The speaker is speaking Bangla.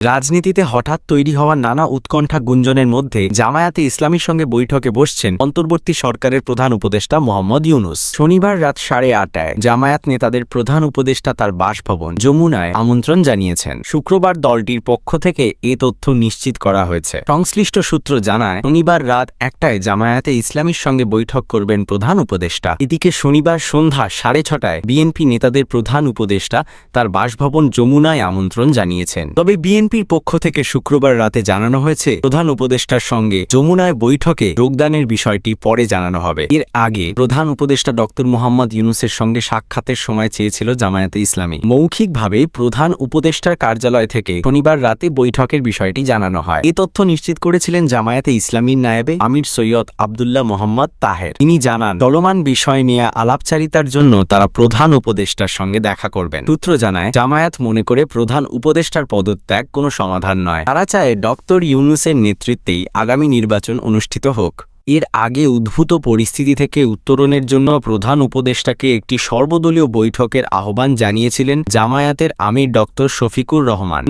রাজনীতিতে হঠাৎ তৈরি হওয়া নানা উৎকণ্ঠা গুঞ্জনের মধ্যে জামায়াতে ইসলামীর সঙ্গে বৈঠকে বসছেন অন্তর্বর্তী সরকারের প্রধান উপদেষ্টা মোহাম্মদ ইউনূস। শনিবার রাত 8:30টায় জামায়াত নেতাদের প্রধান উপদেষ্টা তার বাসভবন যমুনায় আমন্ত্রণ জানিয়েছেন। শুক্রবার দলটির পক্ষ থেকে এ তথ্য নিশ্চিত করা হয়েছে। সংশ্লিষ্ট সূত্র জানায়, শনিবার রাত 1টায় জামায়াতে ইসলামীর সঙ্গে বৈঠক করবেন প্রধান উপদেষ্টা। এদিকে শনিবার সন্ধ্যা 6:30টায় বিএনপি নেতাদের প্রধান উপদেষ্টা তার বাসভবন যমুনায় আমন্ত্রণ জানিয়েছেন। তবে বিএনপির পক্ষ থেকে শুক্রবার রাতে জানানো হয়েছে, প্রধান উপদেষ্টার সঙ্গে যমুনায় বৈঠকে যোগদানের বিষয়টি পরে জানানো হবে। এর আগে প্রধান উপদেষ্টা ডক্টর মোহাম্মদ ইউনূসের সঙ্গে সাক্ষাতের সময় চেয়েছিল জামায়াতে ইসলামী। মৌখিকভাবে প্রধান উপদেষ্টার কার্যালয় থেকে শনিবার রাতে বৈঠকের বিষয়টি জানানো হয়। এ তথ্য নিশ্চিত করেছিলেন জামায়াতে ইসলামীর নায়েবে আমির সৈয়দ আব্দুল্লাহ মোহাম্মদ তাহের। তিনি জানান, চলমান বিষয় নিয়ে আলাপচারিতার জন্য তারা প্রধান উপদেষ্টার সঙ্গে দেখা করবেন। সূত্র জানায়, জামায়াত মনে করে প্রধান উপদেষ্টার পদত্যাগ কোনো সমাধান নয়। তারা চায় ডক্টর ইউনূসের নেতৃত্বেই আগামী নির্বাচন অনুষ্ঠিত হোক। এর আগে উদ্ভূত পরিস্থিতি থেকে উত্তরণের জন্য প্রধান উপদেষ্টাকে একটি সর্বদলীয় বৈঠকের আহ্বান জানিয়েছিলেন জামায়াতের আমির ডক্টর শফিকুর রহমান।